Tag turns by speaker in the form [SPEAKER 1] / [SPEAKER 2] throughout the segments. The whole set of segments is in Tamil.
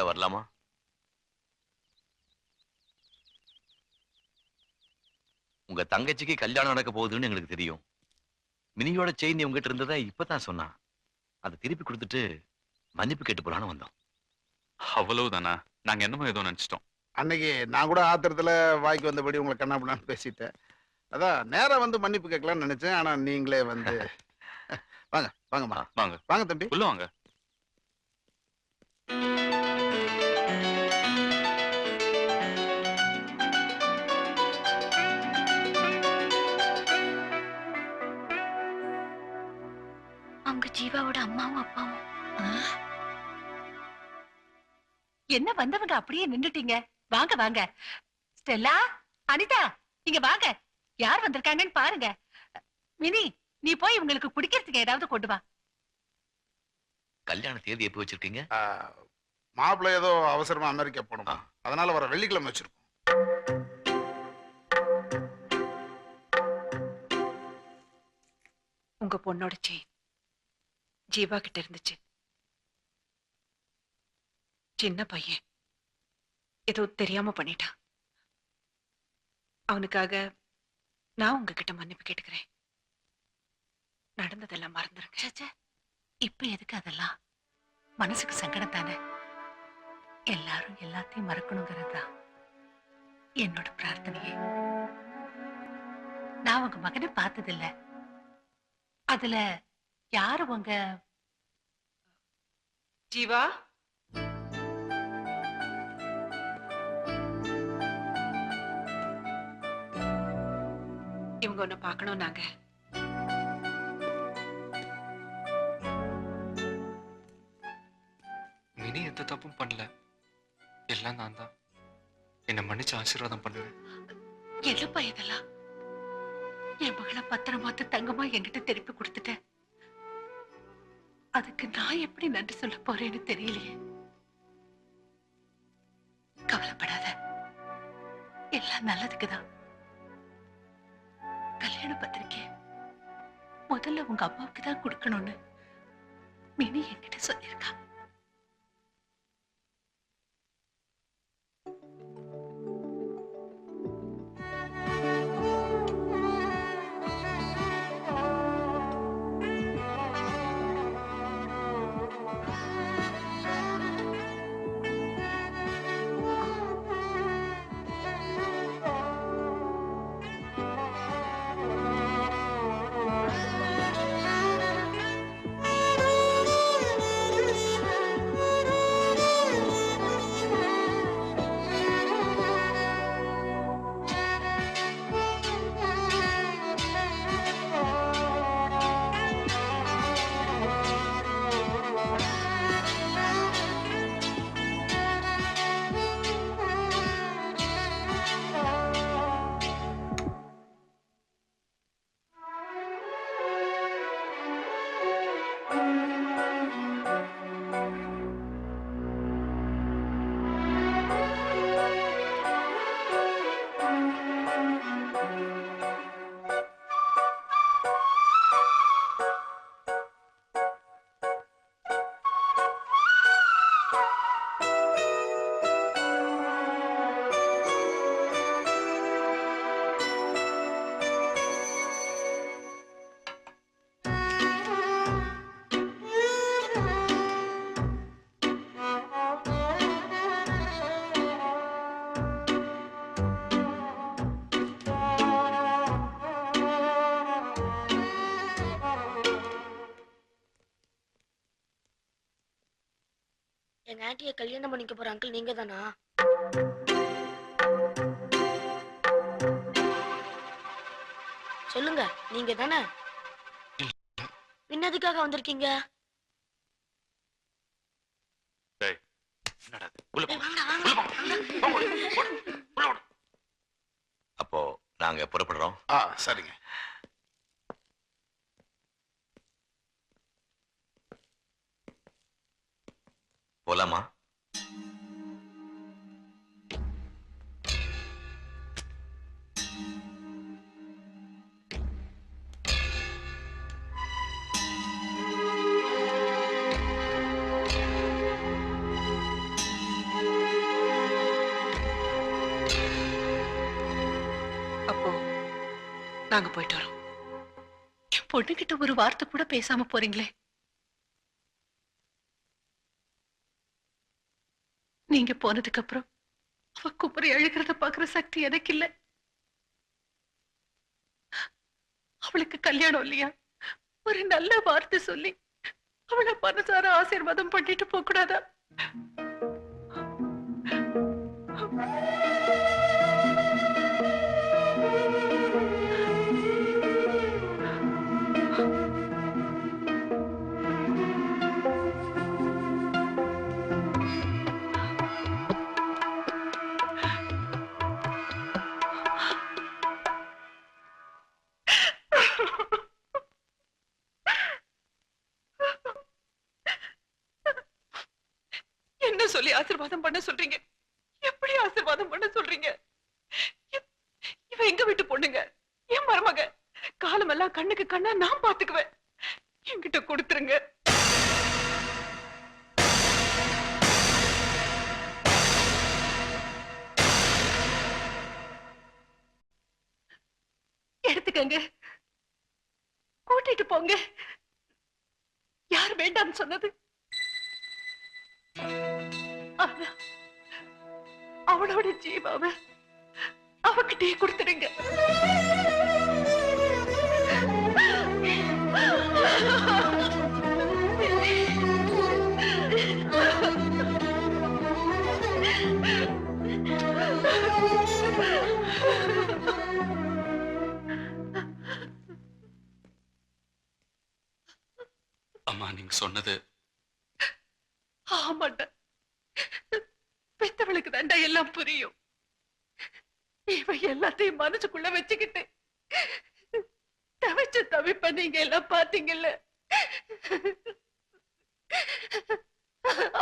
[SPEAKER 1] உள்ள வரலாமா? உங்க தங்கச்சிக்கு கல்யாணம் நடக்க போகுதுன்னு எங்களுக்கு தெரியும். மினியோட செயின் உங்ககிட்ட இருந்ததை இப்பதான் சொன்னான். அதை திருப்பி கொடுத்துட்டு மன்னிப்பு கேட்டு போலான்னு வந்தோம்.
[SPEAKER 2] அவ்வளவுதானா? நாங்க என்னமோ ஏதோ நினைச்சிட்டோம்.
[SPEAKER 3] அன்னைக்கு நான் கூட ஆத்திரத்துல வாய்க்கு வந்தபடி உங்களை கண்ணாபண்ணான்னு பேசிட்டேன். அதான் நேரா வந்து மன்னிப்பு கேட்கலாம்னு நினைச்சேன். ஆனா நீங்களே வந்து வாங்க வாங்கம்மா,
[SPEAKER 2] வாங்க
[SPEAKER 3] வாங்க தம்பி,
[SPEAKER 2] உள்ள வாங்க.
[SPEAKER 4] அவங்க ஜீவாவோட அம்மாவும் அப்பாவும்.
[SPEAKER 5] என்ன வந்தவங்க அப்படியே நின்னுட்டீங்க? வாங்க வாங்க. ஸ்டெல்லா, அனிதா, இங்க வாங்க. யார் வந்திருக்காங்கன்னு பாருங்க. மினி, நீ போய் உங்களுக்கு குடிக்கிறதுக்கு ஏதாவது கொண்டு வா.
[SPEAKER 1] கல்யாண தேதி எப்போ வச்சிருக்கீங்க?
[SPEAKER 3] மாப்பிள்ளை ஏதோ அவசரமா அமெரிக்கா போனோமா, அதனால வர வெள்ளிக்கிழமை வச்சிருக்கோம்.
[SPEAKER 5] உங்க பொண்ணோட செயின் ஜீவா கிட்ட இருந்துச்சு. சின்ன பையன் ஏதோ தெரியாம பண்ணிட்டான். அவனுக்காக நான் உங்ககிட்ட மன்னிப்பு கேட்டுக்கிறேன். நடந்ததெல்லாம் மறந்துருங்க. இப்ப எதுக்கு அதெல்லாம்? மனசுக்கு சங்கடம் தானே. எல்லாரும் எல்லாத்தையும் மறக்கணுங்கிறதா என்னோட பிரார்த்தனையே. நான் உங்க மகனை பார்த்ததில்ல. அதுல யாரு உங்க ஜீவா? இவங்க ஒண்ணு பார்க்கணும். நாங்க
[SPEAKER 6] மினி எந்த தப்பும் பண்ணல. எல்லாம் நான் தான். என்ன மன்னிச்சு ஆசீர்வாதம் பண்ணுவேன்.
[SPEAKER 5] என்னப்பா இதெல்லாம்? என் மகளை பத்திரமாத்து தங்கமா என்கிட்ட திருப்பி கொடுத்துட்டேன். அதுக்கு நான் எப்படி நன்றி சொல்ல போறேன்னு தெரியலையே. கவலைப்படாத, எல்லாம் நல்லதுக்குதான். கல்யாண பத்திரிக்கை முதல்ல உங்க அம்மாவுக்கு தான் கொடுக்கணும்னு மினி என்கிட்ட சொல்லியிருக்கா.
[SPEAKER 4] எங்க ஆண்டியை கல்யாணம் பண்ணிக்க போற அங்கிள் நீங்க தானா? சொல்லுங்க, நீங்க தானே? பின்னதுக்காக வந்திருக்கீங்க?
[SPEAKER 1] அப்போ நாங்க புறப்படுறோம்.
[SPEAKER 3] சரிங்க.
[SPEAKER 1] போலாமா?
[SPEAKER 5] நாங்க போயிட்டு வரோம். என் பொண்ணுகிட்ட ஒரு வார்த்தை கூட பேசாம போறீங்களே. நீங்க போனதுக்கு அப்புறம் அவ குப்புறி அழுகிறத பாக்குற சக்தி எனக்கு இல்ல. அவளுக்கு கல்யாணம் இல்லையா? ஒரு நல்ல வார்த்தை சொல்லி அவளை மனசார ஆசீர்வாதம் பண்ணிட்டு போக கூடாதா? என்ன சொல்லி ஆசீர்வாதம் பண்ண சொல்றீங்க? எப்படி ஆசீர்வாதம் பண்ண சொல்றீங்க? இவ எங்க வீட்டு பொண்ணுங்க, என் மருமக. காலமெல்லாம் கண்ணுக்கு கண்ணா நான் பாத்துக்குவேன். என்கிட்ட கொடுத்துருங்க. எடுத்துக்கங்க, கூட்டிட்டு போங்க. யார் வேண்டாம்னு சொன்னது? ஆனா அவளோட ஜீவாவ அவகிட்டே கொடுத்துடுங்க.
[SPEAKER 2] அம்மா நீங்க சொன்னது
[SPEAKER 5] ஆமாண்டா, பெத்தவளுக்கு தாண்டா எல்லாம் புரியும். இவ எல்லாத்தையும் மனசுக்குள்ள வச்சுக்கிட்டு தவிச்ச தவிப்ப நீங்க எல்லாம் பாத்தீங்கல்ல.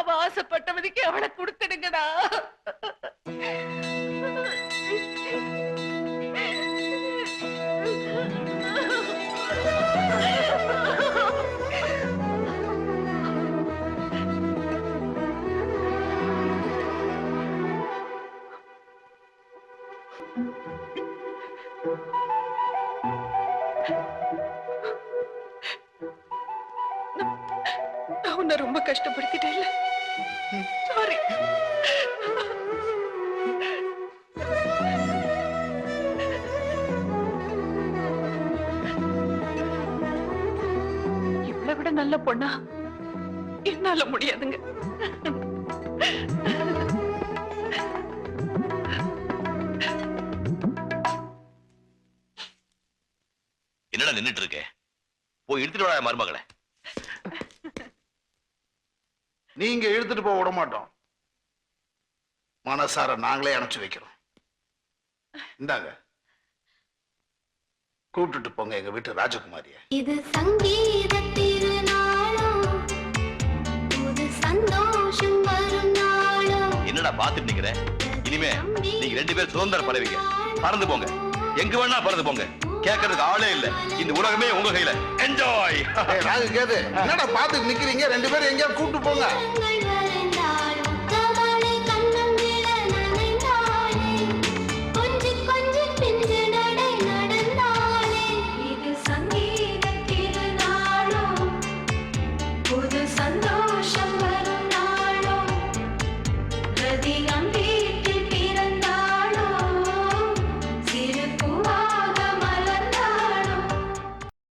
[SPEAKER 5] அவ ஆசைப்பட்டவனுக்கு அவளை கொடுத்துடுங்கடா. நான் உன்னை ரொம்ப கஷ்டப்படுத்திட்டேன்ல. சாரி. இவளை விட நல்ல பொண்ணா என்னால முடியாதுங்க.
[SPEAKER 1] என்னடா நின்னுட்டு இருக்க? போய் எடுத்துட்டு வா மருமகளை.
[SPEAKER 3] நீங்க இழுத்துட்டு போக விட மாட்டோம். மனசார நாங்களே அனுப்பிச்சு வைக்கிறோம். இந்தாங்க, கூப்பிட்டுட்டு போங்க எங்க வீட்டு ராஜகுமாரிய.
[SPEAKER 7] இது சங்கீத திருநாளம், புது சந்தோஷம் வரும் நாளம்.
[SPEAKER 1] என்னடா பாத்துட்டு நிக்கிற? இனிமே நீங்க 2 பேரும் சுதந்திர பறவைங்க. பறந்து போங்க, எங்க வேணா பறந்து போங்க. கேட்கறதுக்கு ஆளே இல்ல. இந்த உலகமே உங்க கையில. என்ஜாய்.
[SPEAKER 3] ராகு கேது, என்னடா பாத்துட்டு நிக்கிறீங்க? 2 பேரும் எங்கேயா கூப்பிட்டு போங்க.